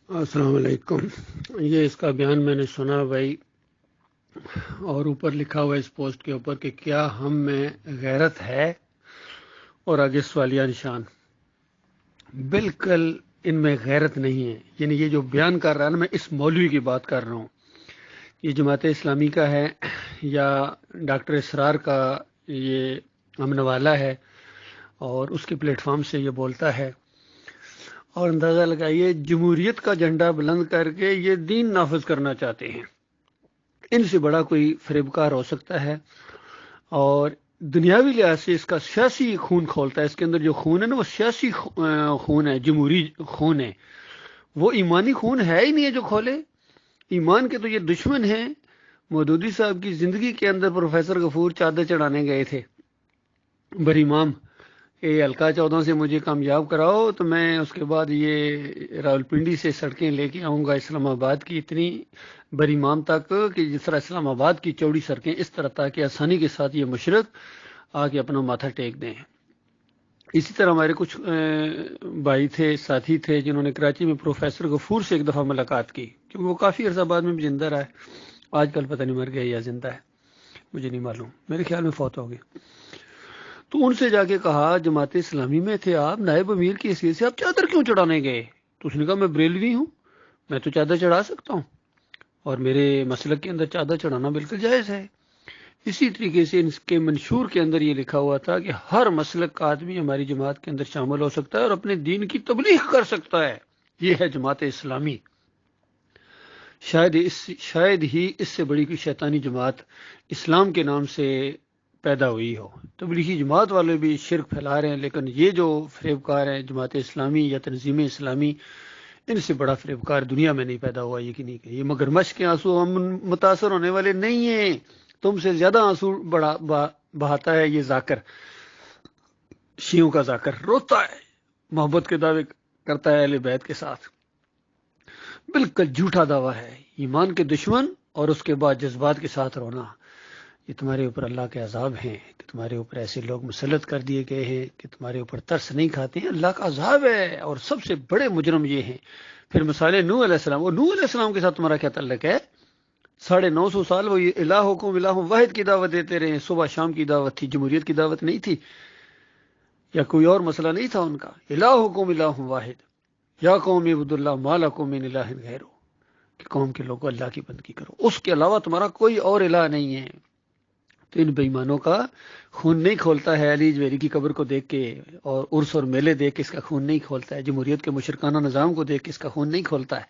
السلام علیکم۔ یہ اس کا بیان میں نے سنا بھائی، اور اوپر لکھا ہوا اس پوسٹ کے اوپر کہ کیا ہم میں غیرت ہے، اور آگے سوالیہ نشان۔ بالکل ان میں غیرت نہیں ہے۔ یعنی یہ جو بیان کر رہا ہے نا، میں اس مولوی کی بات کر رہا ہوں، یہ جماعت اسلامی کا ہے یا ڈاکٹر اسرار کا یہ امن والا ہے، اور اس کے پلیٹ فارم سے یہ بولتا ہے، اور اندازہ لگائیے جمہوریت کا جھنڈا بلند کر کے یہ دین نافذ کرنا چاہتے ہیں۔ ان سے بڑا کوئی فریبکار ہو سکتا ہے؟ اور دنیاوی لحاظ سے اس کا سیاسی خون کھولتا ہے۔ اس کے اندر جو خون ہے نا، وہ سیاسی خون ہے، جمہوری خون ہے، وہ ایمانی خون ہے ہی نہیں ہے جو کھولے۔ ایمان کے تو یہ دشمن ہیں۔ مودودی صاحب کی زندگی کے اندر پروفیسر غفور چادر چڑھانے گئے تھے بر امام، یہ حلقہ 14 سے مجھے کامیاب کراؤ تو میں اس کے بعد یہ راولپنڈی سے سڑکیں لے کے آؤں گا اسلام آباد کی اتنی بر امام تک، کہ جس طرح اسلام آباد کی چوڑی سڑکیں اس طرح تاکہ آسانی کے ساتھ یہ مشرق آ کے اپنا ماتھا ٹیک دیں۔ اسی طرح ہمارے کچھ بھائی تھے، ساتھی تھے، جنہوں نے کراچی میں پروفیسر غفور سے ایک دفعہ ملاقات کی، کیونکہ وہ کافی عرصہ بعد میں بھی زندہ رہا ہے۔ آج کل پتہ نہیں مر گیا یا زندہ ہے، مجھے نہیں معلوم، میرے خیال میں فوت ہو گئے۔ تو ان سے جا کے کہا، جماعت اسلامی میں تھے آپ، نائب امیر کی حیثیت سے آپ چادر کیوں چڑھانے گئے؟ تو اس نے کہا میں بریلوی ہوں، میں تو چادر چڑھا سکتا ہوں، اور میرے مسلک کے اندر چادر چڑھانا بالکل جائز ہے۔ اسی طریقے سے اس کے منشور کے اندر یہ لکھا ہوا تھا کہ ہر مسلک کا آدمی ہماری جماعت کے اندر شامل ہو سکتا ہے اور اپنے دین کی تبلیغ کر سکتا ہے۔ یہ ہے جماعت اسلامی۔ شاید ہی اس سے بڑی کوئی شیطانی جماعت اسلام کے نام سے پیدا ہوئی ہو۔ تبلیغی جماعت والے بھی شرک پھیلا رہے ہیں، لیکن یہ جو فریبکار ہیں جماعت اسلامی یا تنظیم اسلامی، ان سے بڑا فریبکار دنیا میں نہیں پیدا ہوا۔ یہ کہ نہیں کہ یہ مگرمچھ کے آنسو ہم متاثر ہونے والے نہیں ہیں، تم سے زیادہ آنسو بہاتا ہے یہ ذاکر، شیعوں کا ذاکر روتا ہے، محبت کے دعوے کرتا ہے اہل بیت کے ساتھ۔ بالکل جھوٹا دعویٰ ہے، ایمان کے دشمن اور اس کے بعد جذبات کے ساتھ رونا۔ یہ تمہارے اوپر اللہ کے عذاب ہیں کہ تمہارے اوپر ایسے لوگ مسلط کر دیے گئے ہیں کہ تمہارے اوپر ترس نہیں کھاتے ہیں، اللہ کا عذاب ہے، اور سب سے بڑے مجرم یہ ہیں۔ پھر مثال نوح علیہ السلام، وہ نوح علیہ السلام کے ساتھ تمہارا کیا تعلق ہے؟ 950 سال وہ الہکم الہ واحد کی دعوت دیتے رہے ہیں، صبح شام کی دعوت تھی، جمہوریت کی دعوت نہیں تھی، یا کوئی اور مسئلہ نہیں تھا ان کا۔ الہکم الہ واحد، یا قوم اعبدوا اللہ ما لکم من الہ غیرہ، کہ قوم کے لوگوں اللہ کی بندگی کرو، اس کے علاوہ تمہارا کوئی اور الہ نہیں ہے۔ تو ان بےایمانوں کا خون نہیں کھولتا ہے علی جویری کی قبر کو دیکھ کے، اور عرس اور میلے دیکھ کے اس کا خون نہیں کھولتا ہے، جمہوریت کے مشرکانہ نظام کو دیکھ کے اس کا خون نہیں کھولتا ہے،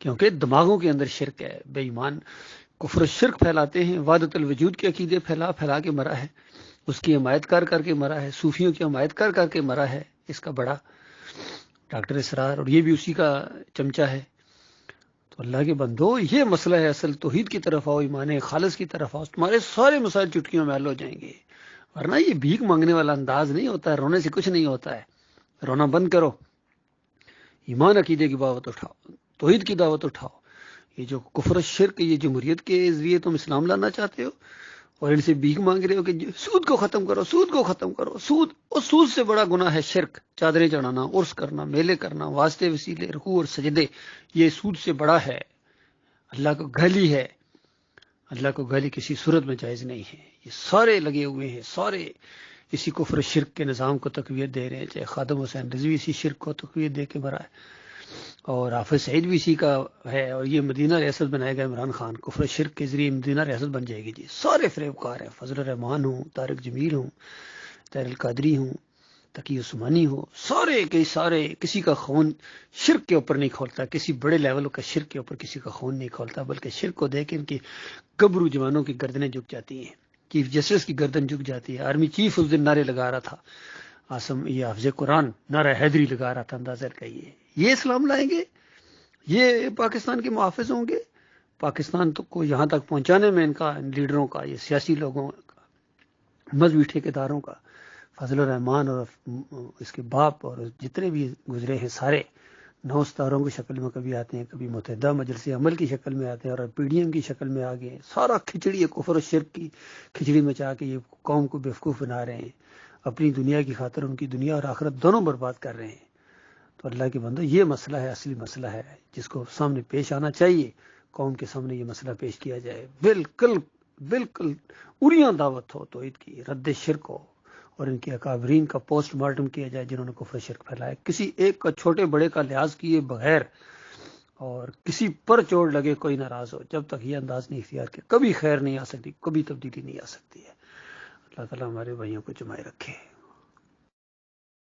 کیونکہ دماغوں کے اندر شرک ہے۔ بے ایمان کفر و شرک پھیلاتے ہیں، وحدت الوجود کے عقیدے پھیلا کے مرا ہے، اس کی حمایت کر کے مرا ہے، صوفیوں کی حمایت کر کے مرا ہے اس کا بڑا ڈاکٹر اسرار، اور یہ بھی اسی کا چمچہ ہے۔ تو اللہ کے بندو، یہ مسئلہ ہے اصل، توحید کی طرف آؤ، ایمان خالص کی طرف آؤ، تمہارے سارے مسائل چٹکیوں میں حل ہو جائیں گے۔ ورنہ یہ بھیک مانگنے والا انداز نہیں ہوتا ہے، رونے سے کچھ نہیں ہوتا ہے۔ رونا بند کرو، ایمان عقیدے کی دعوت اٹھاؤ، توحید کی دعوت اٹھاؤ۔ یہ جو کفر و شرک، یہ جمہوریت کے ذریعے تم اسلام لانا چاہتے ہو، اور ان سے بھیک مانگ رہے ہو کہ سود کو ختم کرو، سود کو ختم کرو۔ سود، اور سود سے بڑا گناہ ہے شرک، چادریں چڑھانا، عرس کرنا، میلے کرنا، واسطے وسیلے، رکوع اور سجدے، یہ سود سے بڑا ہے، اللہ کو گالی ہے۔ اللہ کو گالی کسی صورت میں جائز نہیں ہے۔ یہ سارے لگے ہوئے ہیں، سارے اسی کفر و شرک کے نظام کو تقویت دے رہے ہیں، چاہے خادم حسین رضوی اسی شرک کو تقویت دے کے مرا ہے، اور حافظ سعید بھی اسی کا ہے، اور یہ مدینہ ریاست بنائے گا عمران خان، کفر و شرک کے ذریعے مدینہ ریاست بن جائے گی۔ جی سارے فریبکار ہیں، فضل الرحمان ہوں، طارق جمیل ہوں، طاہر القادری ہوں، تقی عثمانی ہو، سارے کے سارے کسی کا خون شرک کے اوپر نہیں کھولتا، کسی بڑے لیول کا شرک کے اوپر کسی کا خون نہیں کھولتا، بلکہ شرک کو دیکھ ان کی گبرو جوانوں کی گردنیں جھک جاتی ہیں، چیف جسٹس کی گردن جھک جاتی ہے۔ آرمی چیف اس دن نعرے لگا رہا تھا، آسم یہ حافظ قرآن نعرہ حیدری لگا رہا تھا، اندازہ لگائیے یہ اسلام لائیں گے، یہ پاکستان کے محافظ ہوں گے، پاکستان کو یہاں تک پہنچانے میں ان کا، لیڈروں کا، یہ سیاسی لوگوں کا، مذہبی ٹھیکیداروں کا، فضل الرحمان اور اس کے باپ اور جتنے بھی گزرے ہیں سارے 9 ستاروں کی شکل میں کبھی آتے ہیں، کبھی متحدہ مجلس عمل کی شکل میں آتے ہیں، اور پی ڈی ایم کی شکل میں آ گئے، سارا کھچڑی ہے، کفر و شرک کی کھچڑی میں چاہ کے یہ قوم کو بیوقوف بنا رہے ہیں، اپنی دنیا کی خاطر ان کی دنیا اور آخرت دونوں برباد کر رہے ہیں۔ تو اللہ کے بندو یہ مسئلہ ہے، اصلی مسئلہ ہے جس کو سامنے پیش آنا چاہیے، قوم کے سامنے یہ مسئلہ پیش کیا جائے، بالکل بالکل اڑیاں دعوت ہو توحید کی، رد شرک ہو، اور ان کے اکابرین کا پوسٹ مارٹم کیا جائے جنہوں نے کفر شرک پھیلایا، کسی ایک کا چھوٹے بڑے کا لحاظ کیے بغیر، اور کسی پر چوٹ لگے کوئی ناراض ہو، جب تک یہ انداز نہیں اختیار کیا کبھی خیر نہیں آ سکتی، کبھی تبدیلی نہیں آ سکتی ہے۔ اللہ تعالیٰ ہمارے بھائیوں کو جمائے رکھے۔